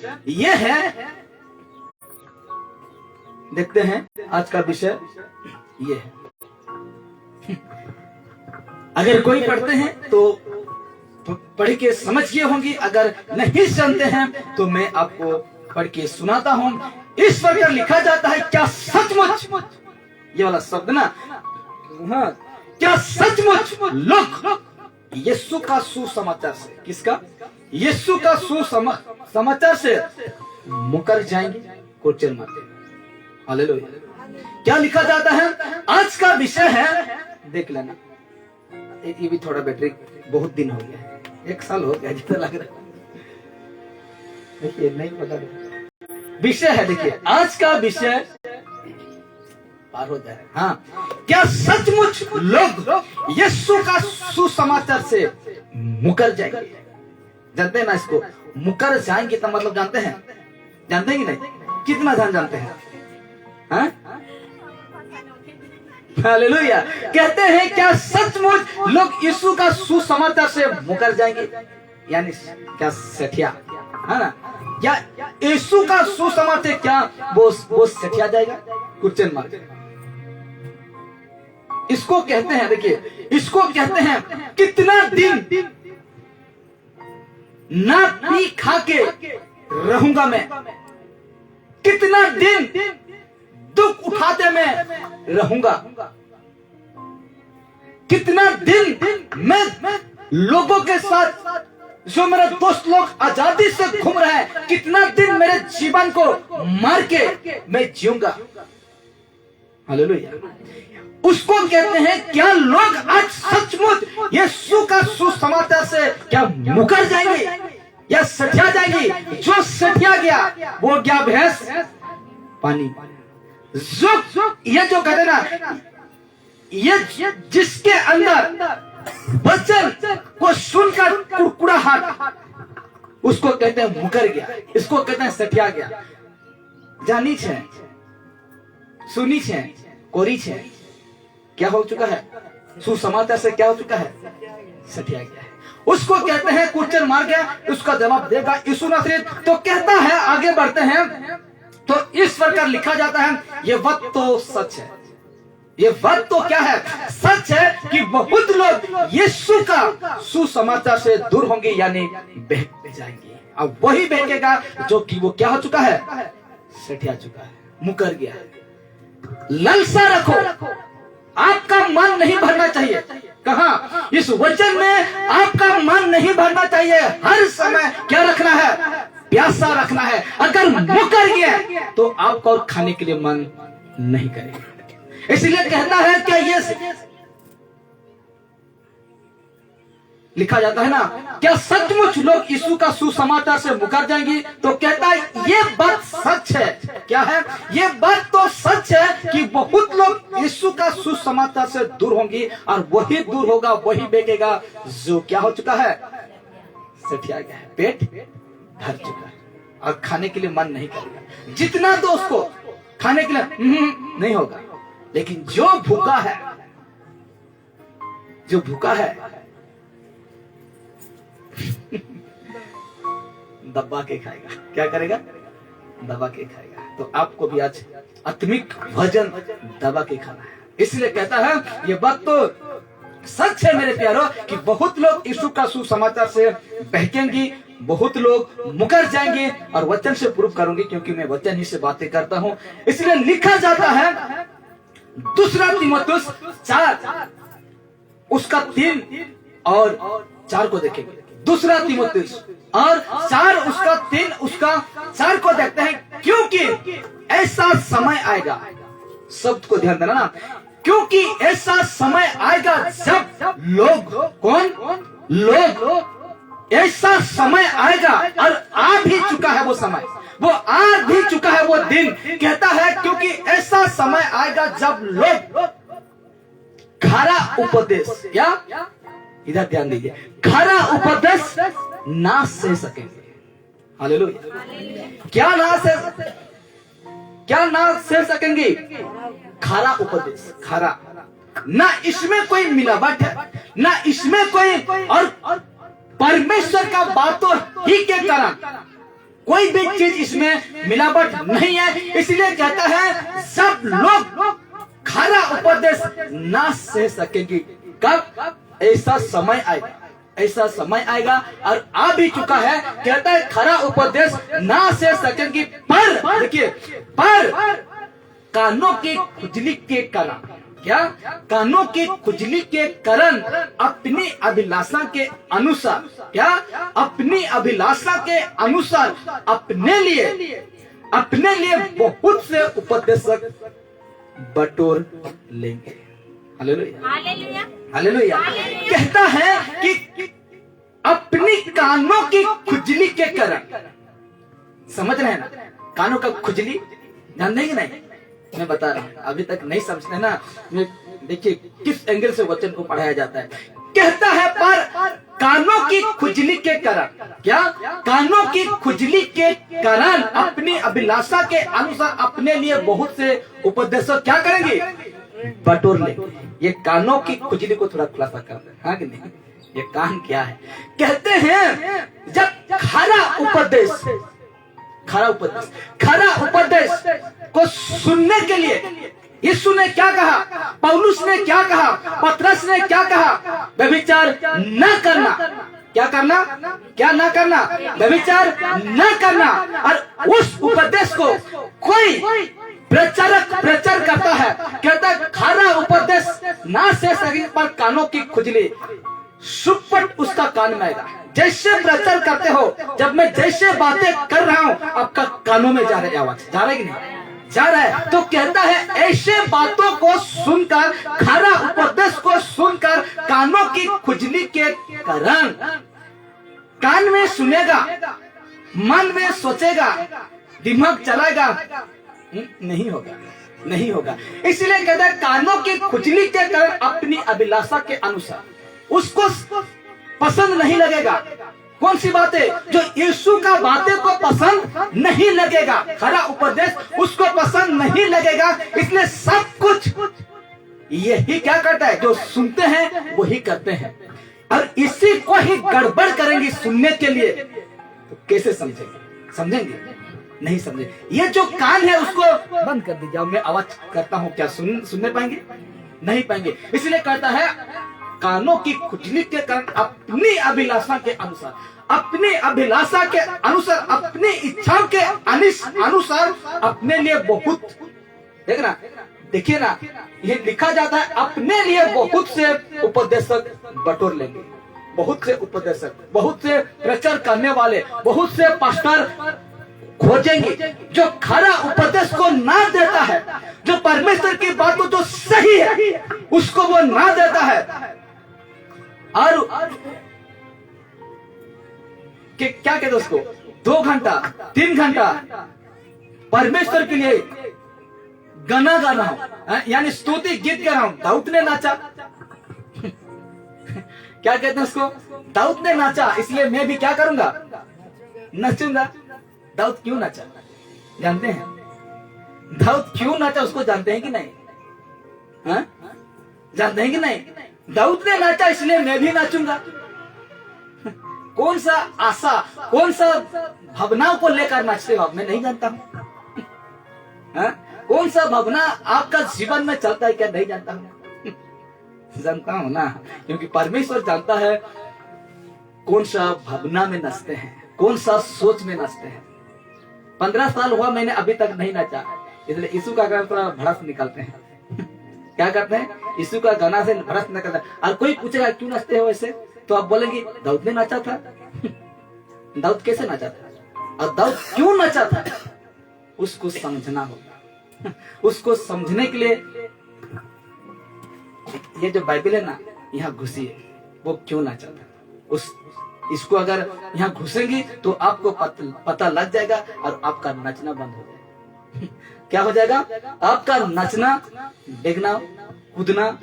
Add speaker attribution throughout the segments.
Speaker 1: ये है, देखते हैं आज का विषय ये है। अगर कोई पढ़ते हैं तो पढ़ के समझ गए होंगे, अगर नहीं जानते हैं तो मैं आपको पढ़ के सुनाता हूं। इस प्रकार लिखा जाता है, क्या सचमुच, ये वाला शब्द ना, हाँ, क्या सचमुच लोग यीशु का सुसमाचार से, किसका? यीशु का सुसमाचार से मुकर जाएंगे, क्वेश्चन मारते। हालेलुया। क्या लिखा जाता है? आज का विषय है, देख लेना। ये भी थोड़ा बैटरी बहुत दिन हो गया, 1 साल हो गया जितना लग रहा है। देखिए नहीं पता विषय है, देखिए आज का विषय पार हो जाए। हाँ, क्या सचमुच लोग यीशु का सुसमाचार से मुकर जाएंगे? जानते हैं ना इसको, मुकर जाएंगे तो मतलब जानते हैं, जानते हैं कि नहीं? कितना जानते हैं? हाँ? हालेलुया। कहते हैं क्या सचमुच लोग यीशु का सुसमाचार से मुकर जाएंगे, यानी क्या सेठिया है ना? या यीशु का सुसमाचार क्या वो सेठिया जाएगा? Question mark. इसको कहते हैं, देखिए इसको कहते हैं, कितना दिन ना पी खा के रहूंगा मैं, कितना दिन दुख उठाते मैं रहूंगा, कितना दिन मैं लोगों के साथ, जो मेरे दोस्त लोग आजादी से घूम रहे हैं, कितना दिन मेरे जीवन को मार के मैं जीऊंगा। हालेलुया। उसको कहते हैं क्या लोग आज सचमुच यीशु का सुसमाचार से क्या मुकर जाएंगे या सठिया जाएंगे? जो सठिया गया वो क्या भैंस पानी, जो ये जो कहते ना, ये जिसके अंदर वचन को सुनकर कुड़कुड़ाहट, उसको कहते हैं मुकर गया, इसको कहते हैं सठिया गया। जानी छे, सुनी छे, कोरी छे, क्या हो चुका है? सुसमाचार से क्या हो चुका है? सठिया गया है। उसको कहते हैं क्वेश्चन मार गया, उसका जवाब देगा यीशु नासरी। तो कहता है, आगे बढ़ते हैं, तो इस प्रकार लिखा जाता है, ये बात तो सच है, ये बात तो क्या है? सच है कि बहुत लोग यीशु का सुसमाचार से दूर होंगे, यानी बहक जाएंगे। अब वही बहकेगा जो कि वो क्या हो चुका है? सठिया चुका है, मुकर गया है। लालसा रखो, आपका मन नहीं भरना चाहिए। कहा? इस वचन में आपका मन नहीं भरना चाहिए। हर समय क्या रखना है? प्यासा रखना है। अगर मुकर गया तो आपको और खाने के लिए मन नहीं करेगा। इसलिए कहना है क्या ये लिखा जाता है ना, क्या सचमुच लोग यीशु का सुसमाचार से मुकर जाएंगे? तो कहता है ये बात सच है। क्या है? ये बात तो सच है कि बहुत लोग यीशु का सुसमाचार से दूर होंगे, और वही दूर होगा, वही बेचेगा जो क्या हो चुका है? सठिया गया है, पेट भर चुका है और खाने के लिए मन नहीं करेगा। जितना दो उसको खाने के लिए नहीं होगा, लेकिन जो भूखा है, जो भूखा है दबा के खाएगा। क्या करेगा? दबा के खाएगा। तो आपको भी आज आत्मिक भोजन दबा के खाना है। इसलिए कहता है ये बात तो सच है मेरे प्यारों कि बहुत लोग यीशु का सुसमाचार से बहकेंगे, बहुत लोग मुकर जाएंगे, और वचन से प्रूव करूंगी क्योंकि मैं वचन ही से बातें करता हूं। इसलिए लिखा जाता है 2 तीमुथियुस 4 उसका 3 और 4 को देखेंगे। 2 तीमुथियुस और 4 उसका 3 उसका 4 को देखते हैं, क्योंकि ऐसा समय आएगा, शब्द को ध्यान देना ना, क्योंकि ऐसा समय आएगा जब लोग, कौन लोग, ऐसा समय आएगा और आ भी चुका है वो समय, वो आ भी चुका है वो दिन। कहता है क्योंकि ऐसा समय आएगा जब लोग खरा उपदेश, या इधर ध्यान दीजिए, खरा उपदेश ना सह सकेंगे। हालेलुया। क्या ना सह सकेंगे? खरा उपदेश, खरा ना, इसमें कोई मिलावट है, ना इसमें कोई और परमेश्वर का बातों ही के कारण कोई भी चीज इसमें मिलावट नहीं है। इसलिए कहता है सब लोग खरा उपदेश ना सह सकेंगे। कब? ऐसा समय आएगा, ऐसा समय आएगा और आ भी चुका है। कहता है खरा उपदेश ना सह सकेंगे, पर देखिए, पर कानों की खुजली के कारण, क्या? कानों की खुजली के कारण अपनी अभिलाषा के अनुसार, क्या? अपनी अभिलाषा के अनुसार अपने लिए बहुत से उपदेशक बटोर लेंगे। Hallelujah,
Speaker 2: hallelujah,
Speaker 1: hallelujah. कहता है कि अपनी कानों की खुजली के कारण, समझ रहे हैं ना? कानों का खुजली जानते हैं कि नहीं? मैं बता रहा हूं, अभी तक नहीं समझते ना। देखिए किस एंगल से वचन को पढ़ाया जाता है। कहता है पर कानों की खुजली के कारण, क्या? कानों की खुजली के कारण अपनी अभिलाषा के अनुसार अपने लिए बहुत से उपदेशक क्या करेंगे? बटोर लेंगे। ये कानों की खुजली को थोड़ा खुलासा करते हैं, हाँ कि नहीं? ये कान क्या है? कहते हैं जब खरा उपदेश को सुनने के लिए यीशु ने क्या कहा, पौलुस ने क्या कहा, पतरस ने क्या कहा? व्यभिचार न करना। क्या करना? क्या ना करना? व्यभिचार न करना। और उस उपदेश को कोई प्रचार करता है, कहता है खरा उपदेश ना सह सके, पर कानों की खुजली सुपट उसका कान में आएगा। जैसे प्रचार करते हो, जब मैं जैसे बातें कर रहा हूं, आपका कानों में जा रही आवाज, जा रहा है कि नहीं? जा रहा है। तो कहता है ऐसे बातों को सुनकर, खरा उपदेश को सुनकर कानों की खुजली के कारण, कान में सुनेगा, मन में सोचेगा, दिमाग चलाएगा, नहीं होगा। इसलिए कहता है कानों की खुजली के कारण अपनी अभिलाषा के अनुसार उसको पसंद नहीं लगेगा। कौन सी बातें? जो यीशु का बातें को पसंद नहीं लगेगा, खरा उपदेश उसको पसंद नहीं लगेगा। इसलिए सब कुछ यही क्या करता है? जो सुनते हैं वही करते हैं, और इसी को ही गड़बड़ करेंगे सुनने के लिए। तो कैसे समझेंगे? नहीं समझे। ये जो कान है उसको बंद कर दीजिए। मैं आवाज करता हूं, क्या सुनने पाएंगे? नहीं पाएंगे। इसलिए कहता है कानों की खुजली के कारण अपनी अभिलाषा के अनुसार, अपनी इच्छाओं के अनुसार अपने लिए बहुत, देखिए ना, ये लिखा जाता है अपने लिए बहुत से उपदेशक बटोर लेंगे। बहुत से उपदेशक, बहुत से प्रचार करने वाले, बहुत से पास्टर खोजेंगे जो खरा उपदेश को ना देता है, जो परमेश्वर की बातों जो सही है उसको वो ना देता है। और क्या कहते उसको? 2 घंटा 3 घंटा परमेश्वर के लिए गाना गा रहा हूं, यानी स्तुति गीत गा रहा हूं। दाऊद ने नाचा क्या कहते हैं उसको? दाऊद ने नाचा, इसलिए मैं भी क्या करूंगा? नचूंगा। दाऊद क्यों नाचा जानते हैं? दाऊद क्यों नाचा उसको जानते हैं कि नहीं? हाँ? जानते हैं कि नहीं? दाऊद ने नाचा, इसलिए मैं भी नाचूंगा। कौन सा आशा, कौन सा भावनाओं को लेकर नाचते हो आप? मैं नहीं जानता हूं। हाँ? कौन सा भावना आपका जीवन में चलता है, क्या नहीं जानता हूं? जानता हूं ना, क्योंकि परमेश्वर जानता है कौन सा भावना में नाचते हैं, कौन सा सोच में नाचते हैं। 15 साल हुआ मैंने अभी तक नहीं नाचा, इसलिए यीशु का गाना थोड़ा भड़स निकालते हैं। क्या करते हैं? यीशु का गाना से भड़स निकलता है। और कोई पूछेगा क्यों नाचते हो ऐसे, तो आप बोलेंगे दाऊद ने नाचा था। दाऊद कैसे नाचा था और दाऊद क्यों नाचा था, उसको समझना होगा। उसको समझने के लिए ये जो बाइबल है ना, यहाँ घुसिए, वो क्यों नाचा था। इसको अगर यहाँ घुसेंगी तो आपको पता लग जाएगा और आपका नचना बंद हो जाएगा। क्या हो जाएगा? आपका नचना, डेगना, कूदना,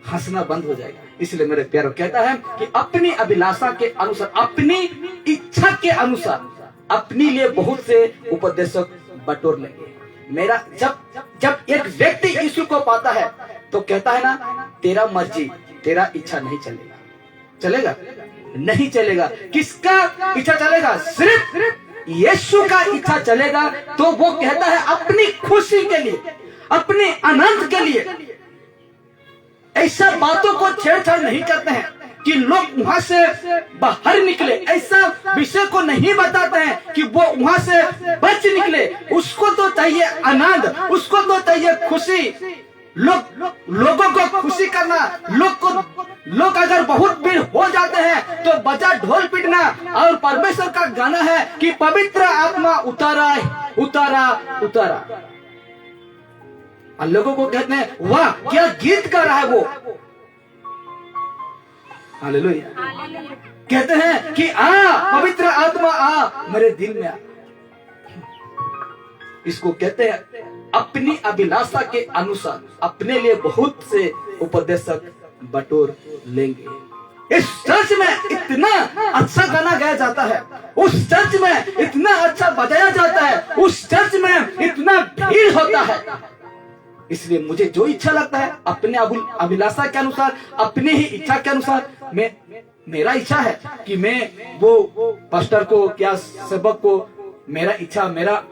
Speaker 1: हंसना बंद हो जाएगा। इसलिए मेरे प्यारों कहता है कि अपनी अभिलाषा के अनुसार, अपनी इच्छा के अनुसार अपने लिए बहुत से उपदेशक बटोर लेंगे। मेरा जब एक व्यक्ति यीशु को पाता है तो कहता है ना, तेरा मर्जी, तेरा इच्छा नहीं चलेगा। नहीं चलेगा। किसका इच्छा चलेगा? सिर्फ यीशु का इच्छा चलेगा तो वो कहता है अपनी खुशी के लिए, अपने आनंद के लिए ऐसा बातों को छेड़छाड़ नहीं करते हैं कि लोग वहां से बाहर निकले, ऐसा विषय को नहीं बताते हैं कि वो वहां से बच निकले। उसको तो चाहिए आनंद, उसको तो चाहिए खुशी। लोगों को खुशी करना, लोग अगर बहुत भीड़ हो जाते हैं तो बजा ढोल पीटना। और परमेश्वर का गाना है कि पवित्र आत्मा उतारा उतारा उतारा, और लोगों को कहते हैं वाह क्या गीत गा रहा है वो, हालेलुया। कहते हैं कि पवित्र आत्मा मेरे दिल में आ। इसको कहते हैं अपनी अभिलाषा के अनुसार अपने लिए बहुत से उपदेशक बटोर लेंगे। इस चर्च में इतना अच्छा गाना गाया जाता है, उस चर्च में इतना अच्छा बजाया जाता है, उस चर्च में इतना भीड़ होता है। इसलिए मुझे जो इच्छा लगता है अपने अभिलाषा के अनुसार, अपने ही इच्छा के अनुसार, मेरा इच्छा है कि मैं वो पास्टर को क्या सेवक को, मेरा इच्छा, मेरा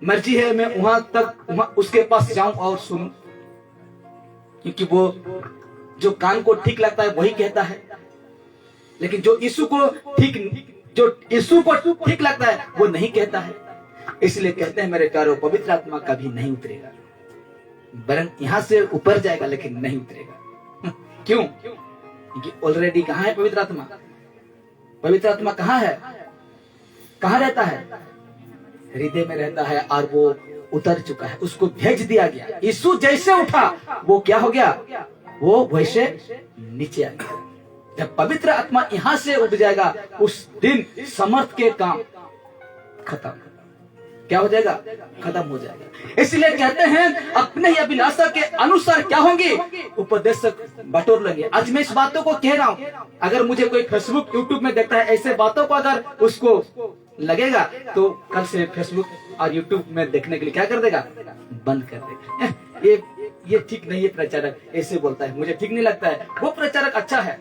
Speaker 1: मर्जी है मैं वहां उसके पास जाऊं और सुनूं, क्योंकि वो जो कान को ठीक लगता है वही कहता है। लेकिन जो यीशु को ठीक लगता है वो नहीं कहता है। इसलिए कहते हैं मेरे प्यारो, पवित्र आत्मा कभी नहीं उतरेगा, वरन यहां से ऊपर जाएगा लेकिन नहीं उतरेगा। क्यों? क्योंकि ऑलरेडी कहां है पवित्र आत्मा? पवित्र आत्मा कहां है? कहां रहता है? हृदय में रहता है, और वो उतर चुका है, उसको भेज दिया गया। यीशु जैसे उठा वो क्या हो गया? वो वैसे नीचे आ गया। जब पवित्र आत्मा यहां से उठ जाएगा उस दिन समर्थ के काम खत्म। क्या हो जाएगा? खत्म हो जाएगा। इसलिए कहते हैं अपने ही अभिलाषा के अनुसार क्या होंगे? उपदेशक बटोर लेंगे। आज मैं इस बातों को कह रहा हूं, अगर मुझे कोई फेसबुक यूट्यूब में देखता है ऐसे बातों को अगर उसको लगेगा तो कल से फेसबुक और यूट्यूब में देखने के लिए क्या कर देगा? बंद कर देगा। ये ठीक नहीं है, प्रचारक ऐसे बोलता है, मुझे ठीक नहीं लगता है, वो प्रचारक अच्छा है,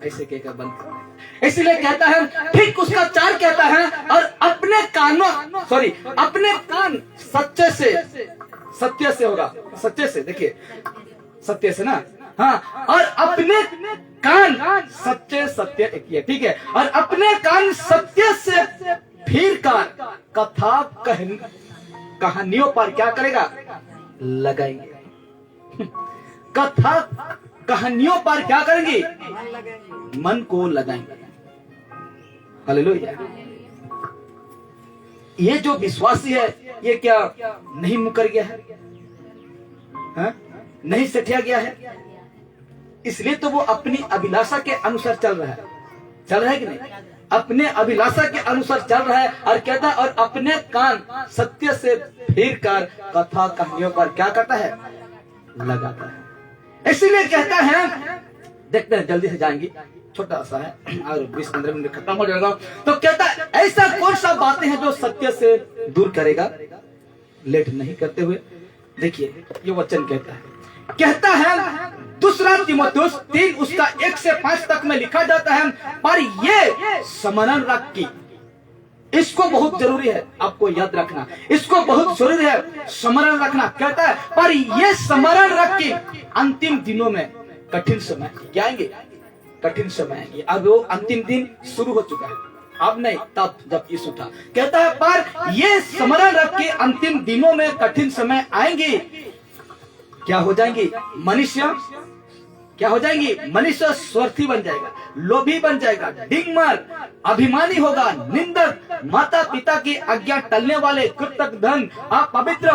Speaker 1: ऐसे कहकर बंद कर देगा। इसलिए कहता है ठीक उसका 4 कहता है, और अपने कान सत्य से होगा, सत्य से, देखिए सत्य से ना, हाँ, और अपने कान सत्य ठीक है, और अपने कान सत्य से फिर कर कथा कहानियों पर क्या करेगा? लगाएंगे। कथा कहानियों पर क्या करेंगे? मन को लगाएंगे। हालेलुया। ये जो विश्वासी है ये क्या नहीं मुकर गया है? नहीं सठिया गया है? इसलिए तो वो अपनी अभिलाषा के अनुसार चल रहा है कि नहीं? अपने अभिलाषा के अनुसार चल रहा है, और कहता है और अपने कान सत्य से फिर कर कथा कहानियों पर क्या करता है? लगाता है। इसलिए कहता है, देखते हैं जल्दी से जाएंगे, छोटा सा है और 20-15 मिनट खत्म हो जाएगा। तो कहता है ऐसा कौन सा बातें हैं जो सत्य से दूर करेगा? लेट नहीं करते हुए देखिए ये वचन कहता है दूसरा तीमुथियुस 3 उसका 1 से 5 तक में लिखा जाता है, पर ये स्मरण रख की, इसको बहुत जरूरी है, आपको याद रखना, इसको बहुत जरूरी है स्मरण रखना। कहता है पर ये स्मरण रख की अंतिम दिनों में कठिन समय क्या आएंगे? कठिन समय आएंगे। अब वो अंतिम दिन शुरू हो चुका है, अब नहीं, तब जब यीशु था। कहता है पर ये स्मरण रख के अंतिम दिनों में कठिन समय आएंगे। क्या हो जाएंगी? मनुष्य क्या हो जाएंगी? मनुष्य स्वार्थी बन जाएगा, लोभी बन जाएगा, डिंगमर, अभिमानी होगा, निंदक, माता पिता की आज्ञा टलने वाले, कृतज्ञ धन, अपवित्र,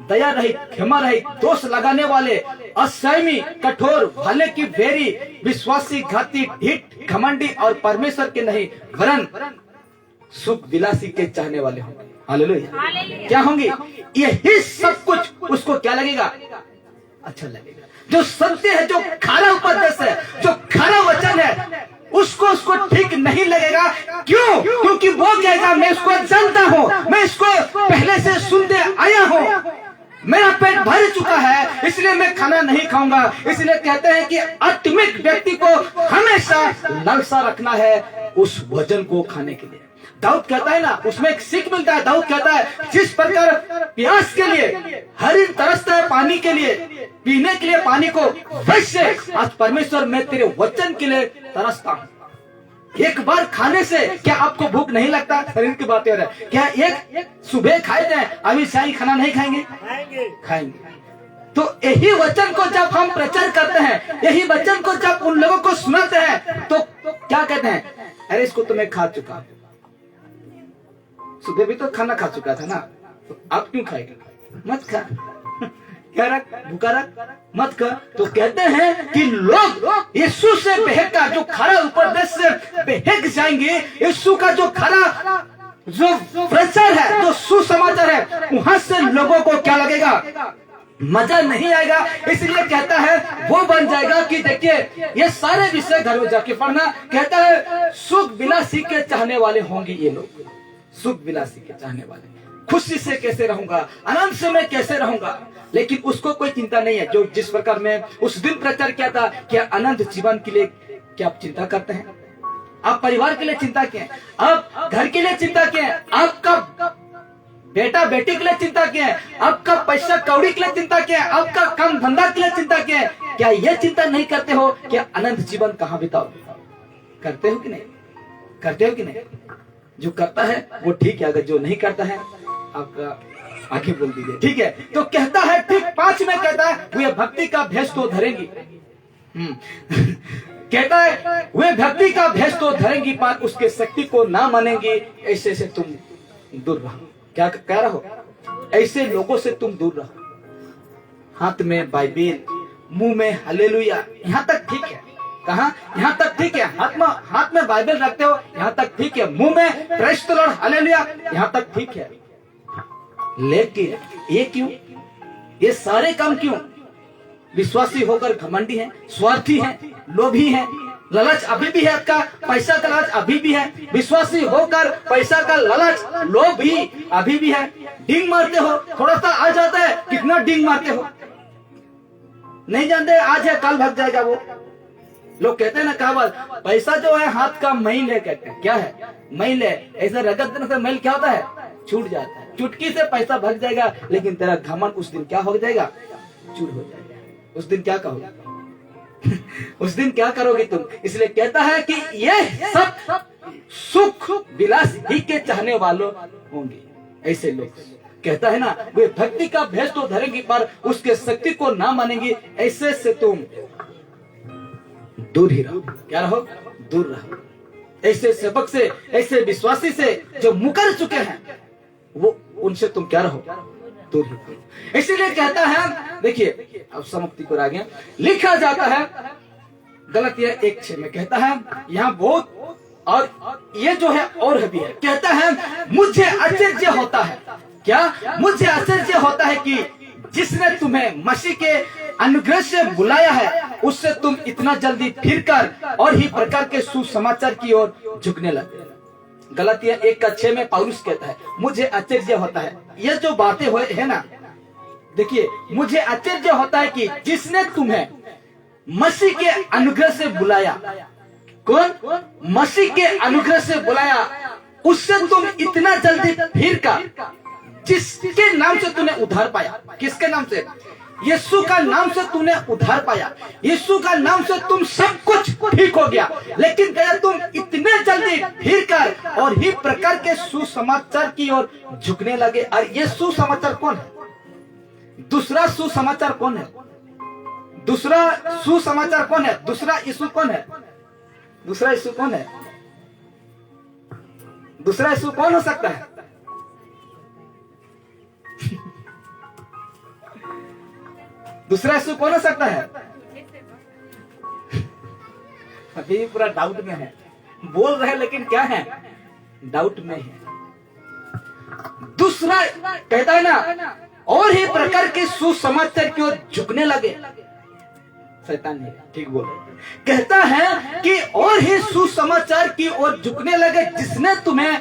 Speaker 1: दया रहित, क्षमा रहित, दोष लगाने वाले, असहमी, कठोर, भले की वेरी, विश्वासी, घाती, ढीठ, घमंडी और परमेश्वर के नहीं वरन सुख विलासी के चाहने वाले होंगे। हालेलुया। क्या होंगे? यही सब कुछ उसको क्या लगेगा? अच्छा लगेगा। जो सत्य है, जो खरा उपदेश है, जो खरा वचन है, उसको ठीक नहीं लगेगा। क्यों? क्योंकि वो कहेगा मैं इसको जानता हूँ, मैं इसको पहले से सुनते आया हूँ, मेरा पेट भर चुका है, इसलिए मैं खाना नहीं खाऊंगा। इसलिए कहते हैं कि आत्मिक व्यक्ति को हमेशा लालसा रखना है उस भोजन को खाने के लिए। दाऊद कहता है ना, उसमें एक सीख मिलता है। दाऊद कहता है जिस प्रकार प्यास के लिए हरिण तरसता है पानी के लिए, पीने के लिए पानी को, वैसे आज परमेश्वर मैं तेरे वचन के लिए तरसता हूं। एक बार खाने से क्या आपको भूख नहीं लगता? शरीर की बातें हो रहा है। क्या एक सुबह खाए जाए, अभी शाही खाना नहीं खाएंगे? खाएंगे। तो यही वचन को जब हम प्रचार करते हैं, यही वचन को जब उन लोगों को सुनाते हैं, तो क्या कहते हैं? अरे इसको तो मैं खा चुका, सुबह भी तो खाना खा चुका था ना, तो आप क्यों खाएगा? मत खा, क्या रख, भूखा रख, मत खा। तो कहते हैं कि लोग यीशु से बहका, जो खरा उपदेश से बहक जाएंगे, यीशु का जो खरा जो प्रचार है, जो सुसमाचार है, वहां से लोगों को क्या लगेगा? मजा नहीं आएगा। इसलिए कहता है वो बन जाएगा कि देखिए ये सारे विषय घर में जाके पढ़ना। कहता है सुख विलासी के चाहने वाले होंगे ये लोग, सुख विलासी के चाहने वाले, खुशी से कैसे रहूंगा, आनंद से मैं कैसे रहूंगा। लेकिन उसको कोई चिंता नहीं है। जो जिस प्रकार में उस दिन प्रचार किया था, क्या आनंद जीवन के लिए क्या आप चिंता करते हैं? आप परिवार के लिए चिंता किए, आप घर के लिए चिंता किए, आपका बेटा बेटी के लिए चिंता किए, आपका पैसा कौड़ी के लिए चिंता किए, आपका काम धंधा के लिए चिंता किए। क्या ये चिंता नहीं करते हो कि अनंत जीवन कहाँ बिताओगे? करते हो कि नहीं? करते हो कि नहीं? जो करता है वो ठीक है, अगर जो नहीं करता है आपका आगे बोल दीजिए, ठीक है। तो कहता है ठीक 5 में कहता है वे भक्ति का भेष तो धरेंगी। कहता है वे भक्ति का भेष तो धरेंगी, पर उसके शक्ति को ना मानेंगी। ऐसे से तुम दूर रहो। क्या कह रहा हो? ऐसे लोगों से तुम दूर रहो। हाथ में बाइबिल, मुंह में हालेलुया, यहाँ तक ठीक है। कहा? यहाँ तक ठीक है। हाथ में बाइबल रखते हो, यहाँ तक ठीक है। मुंह में प्रेज़ द लॉर्ड हालेलुया, यहाँ तक ठीक है। लेकिन ये क्यों? ये सारे काम क्यों? विश्वासी होकर घमंडी है, स्वार्थी है, लोभी है, लालच अभी भी है, आपका पैसा का लालच अभी भी है। विश्वासी होकर पैसा का लालच, लोभ भी अभी भी है। डिंग मारते हो, थोड़ा सा आ जाता है, कितना डिंग मारते हो? नहीं जानते आज है कल भाग जाएगा वो। लोग कहते हैं ना कहावत, पैसा जो है हाथ का मैल है। कहते हैं क्या है? मैल है। ऐसा रगड़ देने से मैल क्या होता है? छूट जाता है। चुटकी से पैसा भाग जाएगा, लेकिन तेरा घमंड उस दिन क्या हो जाएगा? चूर हो जाएगा। उस दिन क्या कहोगे? उस दिन क्या करोगे तुम? इसलिए कहता है कि ये सब सुख विलास ही के चाहने वालों होंगे, ऐसे लोग। कहता है ना वे भक्ति का भेष तो धरेंगी, पर उसके शक्ति को ना मानेंगी। ऐसे से तुम दूर ही रहो। क्या रहो? दूर रहो। ऐसे सेवक से, ऐसे विश्वासी से जो मुकर चुके हैं, वो उनसे तुम क्या रहो? दूर ही रहो। इसीलिए कहता है, देखिए अब समाप्ति पर आ गए। लिखा जाता है गलतियां 1:6 में कहता है, यहाँ बहुत और ये जो है और भी है। कहता है मुझे आश्चर्य होता है। क्या? मुझे आश्चर्य होता है कि जिसने तुम्हें मसीह के अनुग्रह से बुलाया है, उससे तुम इतना जल्दी फिरकर और ही प्रकार के सुसमाचार की ओर झुकने लगे। गलतियां 1:6 में पौलुस कहता है मुझे आश्चर्य होता है। ये जो बातें हुए है ना, देखिए मुझे आश्चर्य होता है कि जिसने तुम्हें मसीह के अनुग्रह से बुलाया, कौन? मसीह के अनुग्रह से बुलाया, उससे तुम इतना जल्दी फिरकर, जिसके नाम से तूने उद्धार पाया। किसके नाम से? यीशु का नाम से तूने उद्धार पाया। यीशु का नाम से तुम सब कुछ ठीक हो गया। लेकिन क्या तुम इतने जल्दी फिरकर और ही प्रकार के सुसमाचार की ओर झुकने लगे? और ये सुसमाचार कौन है? दूसरा सुसमाचार कौन है? दूसरा सुसमाचार कौन है? दूसरा यीशु कौन है? दूसरा यीशु कौन है? दूसरा यीशु कौन हो सकता है? दूसरा यीशु कौन हो सकता है? अभी पूरा डाउट में है। बोल रहे लेकिन क्या है? डाउट में है। दूसरा कहता है ना और ही प्रकार के सुसमाचार की ओर झुकने लगे। शैतान ने ठीक बोला। कहता है कि और ही सुसमाचार की ओर झुकने लगे, जिसने तुम्हें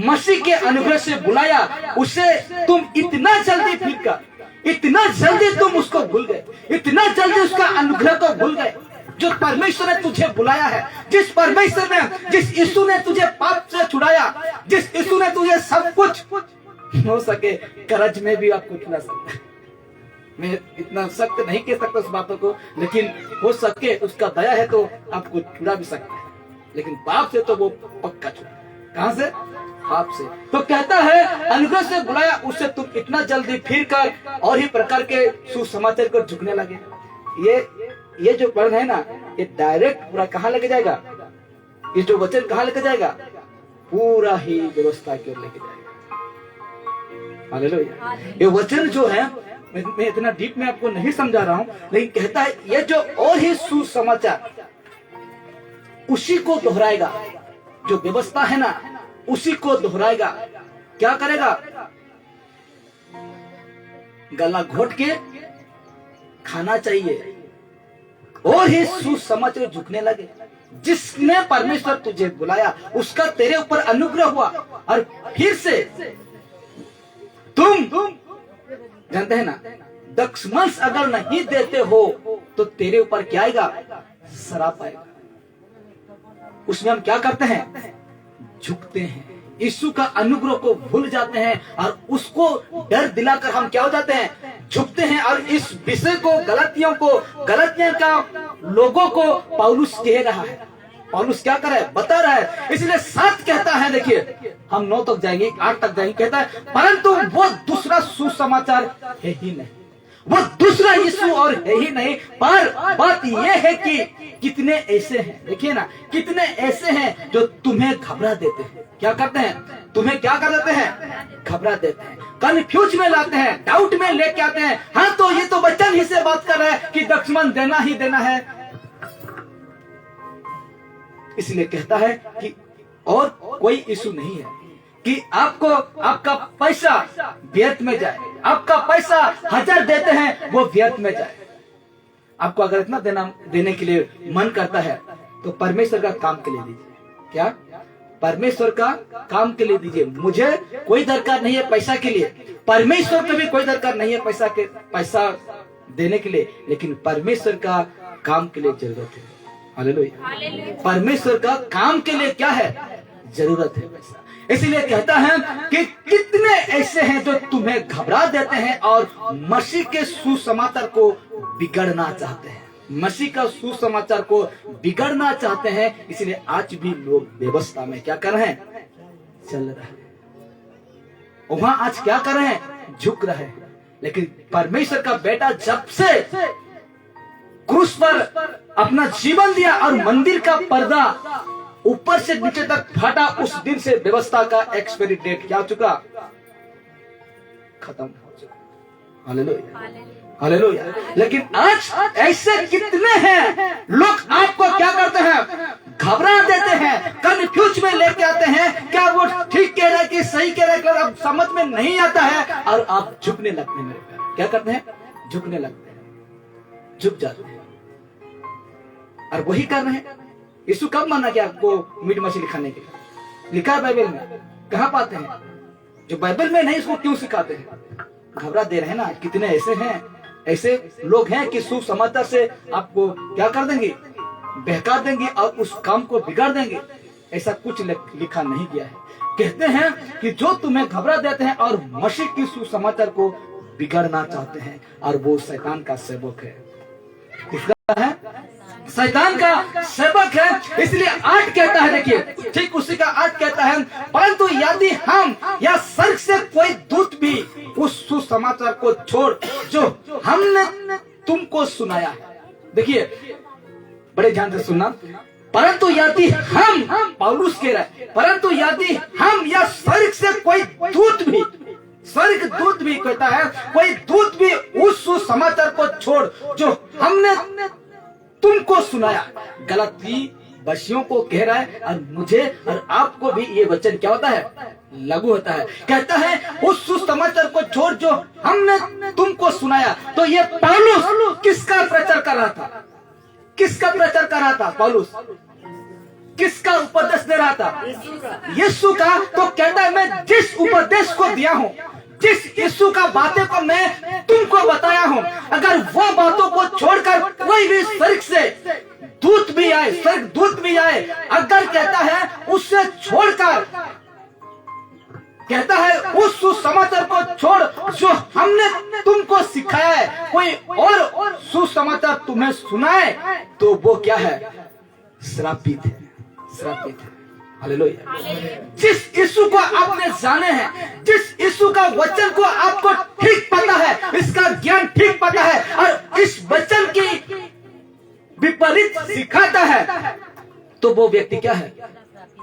Speaker 1: मसीह के अनुग्रह से बुलाया, उसे तुम इतना जल्दी फिरकर, इतना जल्दी तुम उसको भूल गए, इतना जल्दी उसका अनुग्रह को भूल गए। जो परमेश्वर ने तुझे बुलाया है, जिस परमेश्वर ने, जिस यीशु ने तुझे पाप से छुड़ाया, जिस यीशु ने तुझे सब कुछ हो सके कर्ज में भी आपको खिला सकता है। मैं इतना सख्त नहीं कह सकता उस बातों को, लेकिन हो सके उसका दया है तो आपको छुड़ा भी सकता है, लेकिन पाप से तो वो पक्का छुड़ा। कहां से? पाप से। तो कहता है अनुग्रह से बुलाया, उससे तुम इतना जल्दी फिर कर और ही प्रकार के सुसमाचार को झुकने लगे। ये जो वर्ण है ना, ये डायरेक्ट पूरा कहाँ लेके जाएगा? ये जो वचन कहाँ लेके जाएगा? पूरा ही व्यवस्था की ओर लेके जाएगा। हालेलुया। ये वचन जो है, मैं इतना डीप में आपको नहीं समझा रहा हूं, लेकिन कहता है ये जो और ही सुसमाचार उसी को दोहराएगा। जो व्यवस्था है ना, उसी को दोहराएगा। क्या करेगा? गला घोट के खाना चाहिए और ही सुसमाचार झुकने लगे। जिसने परमेश्वर तुझे बुलाया उसका तेरे ऊपर अनुग्रह हुआ, और फिर से तुम जानते हैं ना, दक्षमांस अगर नहीं देते हो तो तेरे ऊपर क्या आएगा? श्राप आएगा। उसमें हम क्या करते हैं? झुकते हैं, यीशु का अनुग्रह को भूल जाते हैं और उसको डर दिलाकर हम क्या हो जाते हैं? झुकते हैं। और इस विषय को गलतियों का लोगों को पौलुस कह रहा है। पौलुस क्या कर रहा है? बता रहा है। इसलिए 7 कहता है, देखिए हम 9 तक जाएंगे, 8 तक जाएंगे। कहता है परंतु वो दूसरा सुसमाचार है ही नहीं, वो दूसरा यीशु और है ही नहीं, पर बात यह है कि कितने ऐसे हैं, देखिए ना, कितने ऐसे हैं जो तुम्हें घबरा देते हैं। क्या करते हैं? तुम्हें क्या कर देते हैं? घबरा देते हैं, कंफ्यूज में लाते हैं, डाउट में लेके आते हैं। हाँ, तो ये तो वचन ही से बात कर रहा है कि दक्षिण देना ही देना है। इसलिए कहता है कि और कोई इशू नहीं है कि आपको आपका पैसा व्यर्थ में जाए, आपका पैसा 1000 देते हैं वो व्यर्थ में जाए। आपको अगर इतना देने के लिए मन करता है तो परमेश्वर का काम के लिए दीजिए। क्या? परमेश्वर का काम के लिए दीजिए। मुझे कोई दरकार नहीं है पैसा के लिए, परमेश्वर को भी कोई दरकार नहीं है पैसा देने के लिए, लेकिन परमेश्वर का काम के लिए जरूरत है। हालेलुया। परमेश्वर का काम के लिए क्या है? जरूरत है पैसा। इसलिए कहता है कि कितने ऐसे हैं जो तुम्हें घबरा देते हैं और मसीह के सुसमाचार को बिगड़ना चाहते हैं, मसीह का सुसमाचार को बिगड़ना चाहते हैं। इसलिए आज भी लोग व्यवस्था में क्या कर रहे हैं? चल रहे हैं। वहां आज क्या कर रहे हैं? झुक रहे हैं। लेकिन परमेश्वर का बेटा जब से क्रूस पर अपना जीवन दिया और मंदिर का पर्दा ऊपर से नीचे तक फाटा, उस दिन से व्यवस्था का एक्सपायरी डेट क्या हो चुका? खत्म हो चुका। Hallelujah, hallelujah. लेकिन आज ऐसे कितने हैं लोग आपको क्या करते हैं? घबरा देते हैं, कंफ्यूज में लेके आते हैं। क्या वो ठीक कह रहा है कि सही कह रहा है, अब समझ में नहीं आता है और आप झुकने लगते हैं। मेरे प्यारे, क्या करते हैं? झुकने लगते हैं, झुक जाते हैं। और वही कर रहे हैं। यीशु कब माना कि आपको मीट मछली खाने के लिए? लिखा है बाइबल में? कहां पाते हैं? जो बाइबल में नहीं उसको क्यों सिखाते हैं? घबरा दे रहे हैं ना। कितने ऐसे हैं, ऐसे लोग हैं कि सुसमाचार से आपको क्या कर देंगे? बहका देंगे और उस काम को बिगाड़ देंगे। ऐसा कुछ लिखा नहीं गया है। कहते हैं कि जो तुम्हें घबरा देते हैं और मसीह की सुसमाचार को बिगाड़ना चाहते हैं, और वो शैतान का सेवक है। किसका है? शैतान का सेवक है। इसलिए 8 कहता है, देखिए ठीक उसी का 8 कहता है, परंतु यदि हम या स्वर्ग से कोई दूत भी उस सुसमाचार को छोड़ जो हमने तुमको सुनाया है। देखिए बड़े ध्यान से सुनना। परंतु यदि हम, पौलुस कह रहा है, परंतु यदि हम या स्वर्ग से कोई दूत भी, स्वर्ग दूत भी कहता है, कोई दूत भी उस सुसमाचार को छोड़ जो हमने तुमको सुनाया। गलती बसियों को कह रहा है और मुझे और आपको भी ये वचन क्या होता है? लागू होता है। कहता है उस सुसमाचार को छोड़ जो हमने तुमको सुनाया। तो ये पौलुस किसका प्रचार कर रहा था? किसका प्रचार कर रहा था? पौलुस किसका उपदेश दे रहा था? यीशु का। तो कहता है मैं जिस उपदेश को दिया हूं, जिस यीशु का बातें को मैं तुमको बताया हूं, अगर वो बातों को छोड़कर कोई भी स्वर्ग से दूत भी आए, स्वर्ग दूत भी आए, अगर कहता है उससे छोड़कर, कहता है उस सुसमाचार को छोड़ जो हमने तुमको सिखाया है, कोई और सुसमाचार तुम्हें सुनाए, तो वो क्या है? श्रापित है, श्रापित है। हालेलुया। जिस यीशु को आपने जाने हैं, जिस यीशु का वचन को आपको ठीक पता है, इसका ज्ञान ठीक पता है, और इस वचन की विपरीत सिखाता है, तो वो व्यक्ति क्या है?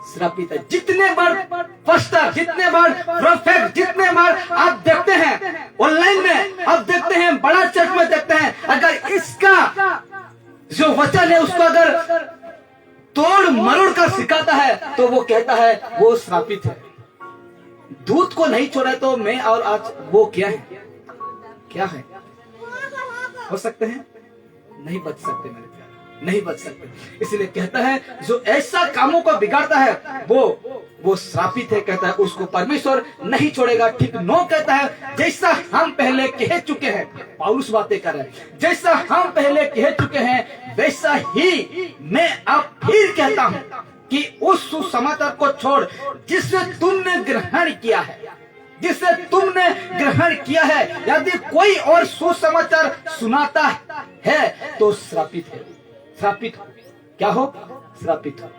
Speaker 1: श्रापित है। जितने बार पास्टर, जितने बार प्रोफेट, जितने बार आप देखते हैं ऑनलाइन में, आप देखते हैं बड़ा चर्च में देखते हैं, अगर इसका जो वचन है उसको अगर तोड़ मरोड़ कर सिखाता है, तो वो कहता है वो श्रापित है। दूत को नहीं छोड़ा तो मैं और आज वो क्या है? क्या है? हो सकते हैं? नहीं बच सकते मेरे प्यारे, नहीं बच सकते। इसलिए कहता है जो ऐसा कामों को बिगाड़ता है वो श्रापित है। कहता है उसको परमेश्वर नहीं छोड़ेगा। ठीक 9 कहता है जैसा हम पहले कह चुके हैं, पौलुस बातें कर रहे हैं, जैसा हम पहले कह चुके हैं वैसा ही मैं अब फिर कहता हूं कि उस सुसमाचार को छोड़ जिसे तुमने ग्रहण किया है, जिसे तुमने ग्रहण किया है। यदि कोई और सुसमाचार सुनाता है तो श्रापित है। श्रापित हो, क्या हो? श्रापित हो।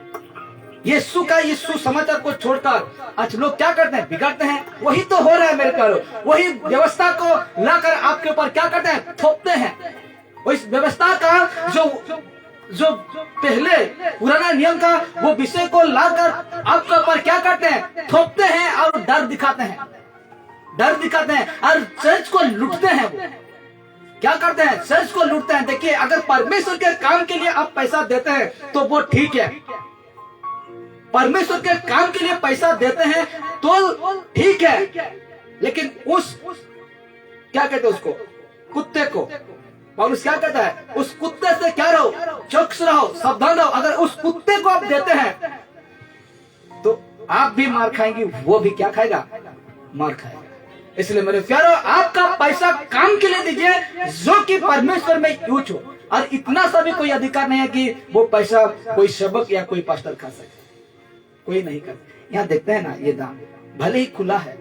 Speaker 1: यीशु का यीशु समाचार को छोड़कर आज लोग क्या करते हैं? बिगाड़ते हैं। वही तो हो रहा है मेरे प्यारो। वही व्यवस्था को लाकर आपके ऊपर क्या करते हैं? थोपते हैं। इस व्यवस्था का जो पहले पुराना नियम का वो विषय को लाकर आपके ऊपर क्या करते हैं? थोपते हैं और डर दिखाते हैं, डर दिखाते हैं और चर्च को लूटते हैं। वो क्या करते हैं? चर्च को लूटते हैं। देखिए, अगर परमेश्वर के काम के लिए आप पैसा देते हैं तो वो ठीक है, परमेश्वर के काम के लिए पैसा देते हैं तो ठीक है, लेकिन उस क्या कहते हैं उसको? कुत्ते को पौलुस क्या कहता है? उस कुत्ते से क्या रहो? चौकस रहो, सावधान रहो। अगर उस कुत्ते को आप देते हैं तो आप भी मार खाएंगे, वो भी क्या खाएगा? मार खाएगा। इसलिए मेरे प्यारो, आपका पैसा काम के लिए दीजिए जो कि परमेश्वर में यूज हो। और इतना सा भी कोई अधिकार नहीं है कि वो पैसा कोई सेवक या कोई पास्टर खा सके, कोई नहीं कर। यहाँ देखते हैं ना, ये दाम भले ही खुला है,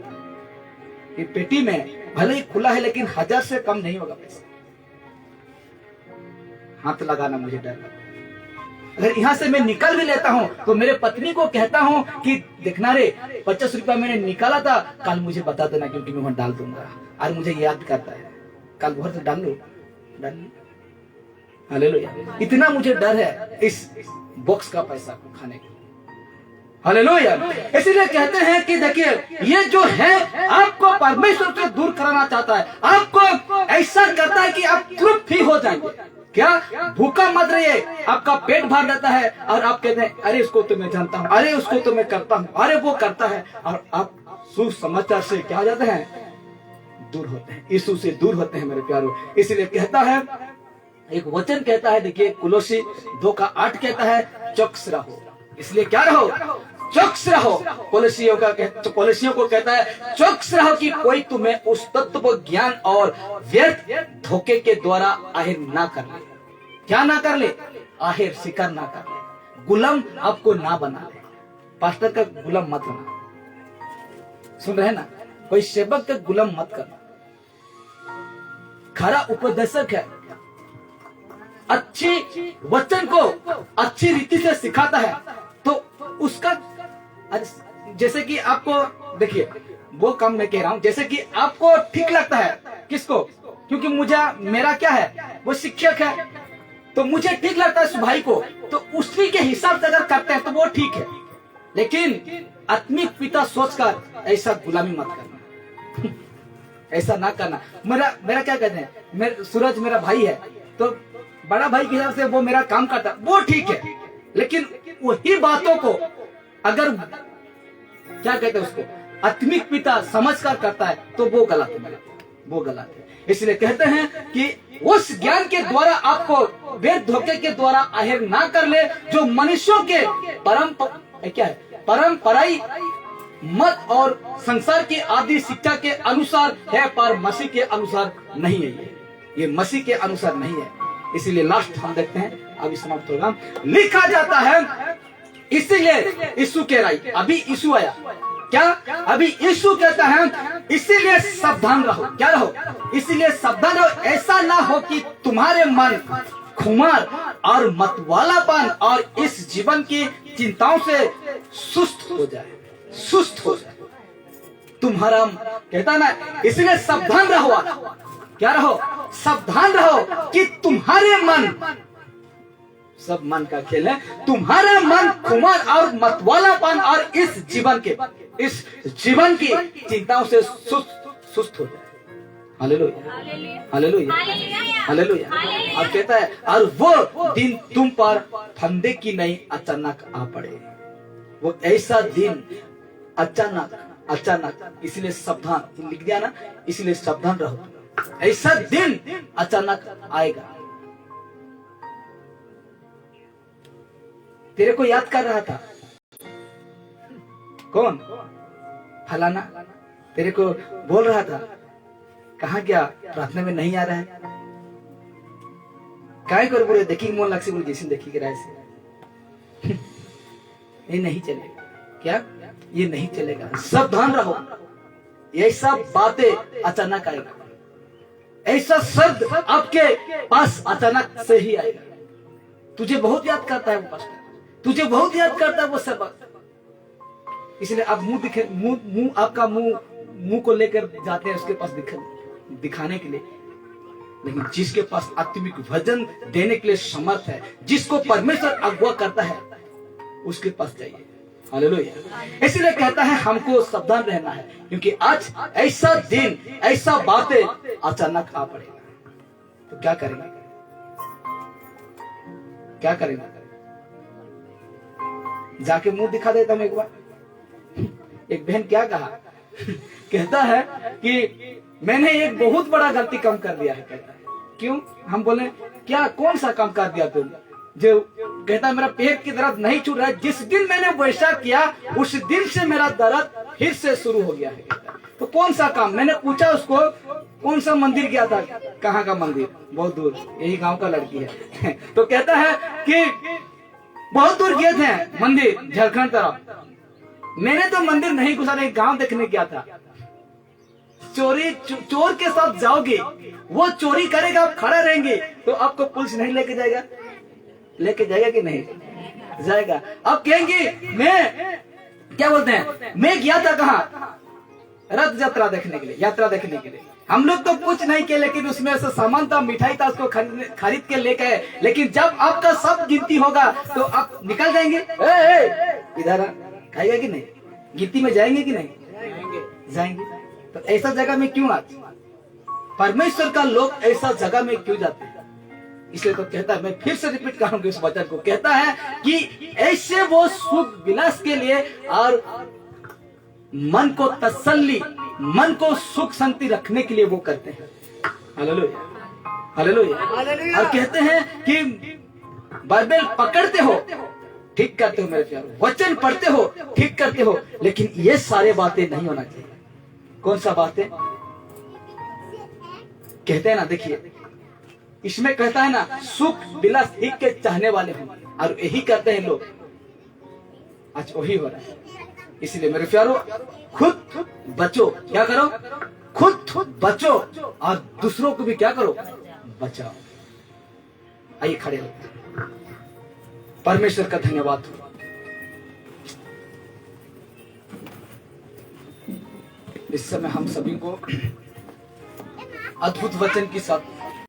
Speaker 1: ये पेटी में भले ही खुला है, लेकिन 1000 से कम नहीं होगा पैसा। हाथ लगाना मुझे डर लगता है। अगर यहाँ से मैं निकल भी लेता हूँ तो मेरे पत्नी को कहता हूँ कि देखना रे, 50 रुपया मैंने निकाला था, कल मुझे बता देना क्योंकि मैं वहां डाल दूंगा। और मुझे याद करता है, कल भर तो डाल लो। हालेलुया। इतना मुझे डर है इस बॉक्स का पैसा को खाने का। हालेलुया। इसीलिए कहते हैं कि देखिए, ये जो है आपको परमेश्वर से दूर कराना चाहता है, आपको ऐसा करता है कि आप तृप्त ही हो जाएंगे। क्या? भूखा मत रहिए, आपका पेट भर जाता है और आप कहते हैं अरे उसको तो मैं जानता हूँ, अरे उसको तो मैं करता हूँ, अरे वो करता है, और आप सुसमाचार से क्या हो जाते हैं? दूर होते हैं, यीशु से दूर होते हैं मेरे प्यारो। इसलिए कहता है, एक वचन कहता है, देखिए कुलोसी 2:8 कहता है चौकस रहो। इसलिए क्या रहो? चौकस रहो। पोलिसियों को कहता है चौकस रहो कि कोई तुम्हें उस तत्व ज्ञान और व्यर्थ धोखे के द्वारा आहेर ना कर ले। क्या ना कर ले? आहेर, शिकार ना कर ले, गुलाम आपको ना बना ले। पास्टर का गुलाम मत बना। सुन रहे ना? कोई सेवक का गुलाम मत करना। खरा उपदेशक है, अच्छी वचन को अच्छी रीति से सिखाता है, तो उसका जैसे कि आपको, देखिए वो काम मैं कह रहा हूं, जैसे कि आपको ठीक लगता है, किसको? क्योंकि मुझे, मेरा क्या है? वो शिक्षक है, तो मुझे ठीक लगता है उस भाई को, तो उसी के हिसाब से अगर करते हैं तो वो ठीक है। लेकिन आत्मिक पिता सोचकर ऐसा गुलामी मत करना, ऐसा ना करना। मेरा क्या कहते हैं, सूरज मेरा भाई है, तो बड़ा भाई के हिसाब से वो मेरा काम करता है, वो ठीक है। लेकिन वही बातों को अगर क्या कहते हैं उसको आत्मिक पिता समझकर करता है तो वो गलत है, वो गलत है। इसलिए कहते हैं कि उस ज्ञान के द्वारा आपको वेद धोखे के द्वारा आहेर ना कर ले, जो मनुष्यों के परंपराई मत और संसार के आदि शिक्षा के अनुसार है, पर मसीह के अनुसार नहीं है। ये मसीह के अनुसार नहीं है। इसीलिए लास्ट हम देखते हैं अभी समाप्त होगा। लिखा जाता है इसीलिए यीशु कह रहा है, अभी यीशु आया क्या, अभी यीशु कहता है इसीलिए सावधान रहो। क्या रहो? इसीलिए सावधान रहो, ऐसा ना हो कि तुम्हारे मन खुमार और मतवालापन और इस जीवन की चिंताओं से सुस्त हो जाए, सुस्त हो जाए। तुम्हारा कहता ना, इसलिए सावधान रहो। क्या रहो? सावधान रहो कि तुम्हारे मन, सब मन का खेल है, तुम्हारा मन खुमार और मतवालापन और इस जीवन की चिंताओं से सुस्त हो जाए। Hallelujah, hallelujah, hallelujah. और कहता है और वो दिन तुम पर फंदे की नहीं अचानक आ पड़े। वो ऐसा दिन अचानक, इसलिए सावधान, लिख दिया ना, इसलिए सावधान रहो। ऐसा दिन अचानक आएगा। तेरे को याद कर रहा था कौन? फलाना तेरे को बोल रहा था, कहाँ गया, प्रार्थना में नहीं आ रहा है, काय कर बोले देखी मोन लग से बोले जैसे देखी राय से ये नहीं चलेगा। क्या? ये नहीं चलेगा। सावधान रहो, ऐसा बातें अचानक आएगा, ऐसा शब्द आपके पास अचानक से ही आएगा। तुझे बहुत याद करता है वो पास्टर, तुझे बहुत याद करता है वो सबक, इसलिए आप आपका मुंह को लेकर जाते हैं उसके पास दिखाने के लिए। लेकिन जिसके पास आत्मिक वजन देने के लिए समर्थ है, जिसको परमेश्वर अगुवा करता है, उसके पास जाइए। हालेलुया। इसलिए कहता है हमको सावधान रहना है, क्योंकि आज ऐसा दिन, ऐसा बातें अचानक आ पड़ेगा। तो क्या करेंगे? क्या करेंगे? जाके मुंह दिखा देता हूं एक बार। एक बहन क्या कहा कहता है कि मैंने एक बहुत बड़ा गलती कम कर दिया है। कहता है क्यों? हम बोले क्या, कौन सा काम कर दिया तुम? जो कहता है मेरा पेट की दर्द नहीं छूट रहा है, जिस दिन मैंने वैसा किया उस दिन से मेरा दर्द फिर से शुरू हो गया है। तो कौन सा काम? मैंने पूछा उसको कौन सा मंदिर गया था? कहाँ का मंदिर? बहुत दूर, यही गांव का लड़की है तो कहता है कि बहुत दूर गए थे मंदिर, झारखंड तरफ। मैंने तो मंदिर नहीं घुसा, नहीं गांव देखने गया था। चोर के साथ जाओगे, वो चोरी करेगा, आप खड़ा रहेंगे तो आपको पुलिस नहीं लेके जाएगा? लेके जाएगा कि नहीं जाएगा? आप कहेंगे मैं क्या बोलते हैं, मैं गया था कहाँ? रथ यात्रा देखने के लिए, यात्रा देखने के लिए। हम लोग तो कुछ नहीं किए, लेकिन उसमें ऐसा सामान था, मिठाई था, उसको खरीद के लेके आए। लेकिन जब आपका सब गिनती होगा तो आप निकल जाएंगे, इधर खाएगा कि नहीं? गिनती में जाएंगे कि नहीं जाएंगे? तो ऐसा जगह में क्यों आते? परमेश्वर का लोग ऐसा जगह में क्यों जाते हैं? इसलिए तो कहता है, मैं फिर से रिपीट करूंगा इस वचन को, कहता है कि ऐसे वो सुख विलास के लिए और मन को तसल्ली, मन को सुख शांति रखने के लिए वो करते हैं। Hallelujah, hallelujah. और कहते हैं कि बाइबल पकड़ते हो, ठीक करते हो मेरे प्यारे, वचन पढ़ते हो, ठीक करते हो, लेकिन ये सारे बातें नहीं होना चाहिए। कौन सा बातें कहते हैं ना? देखिए इसमें कहता है ना, सुख विलास ही के चाहने वाले हो, और यही करते हैं लोग। आज वही हो रहा है। इसलिए मेरे प्यारो, खुद बचो। क्या करो? खुद बचो और दूसरों को भी क्या करो? बचाओ। आइए खड़े हो। परमेश्वर का धन्यवाद हो। इस समय हम सभी को अद्भुत वचन के साथ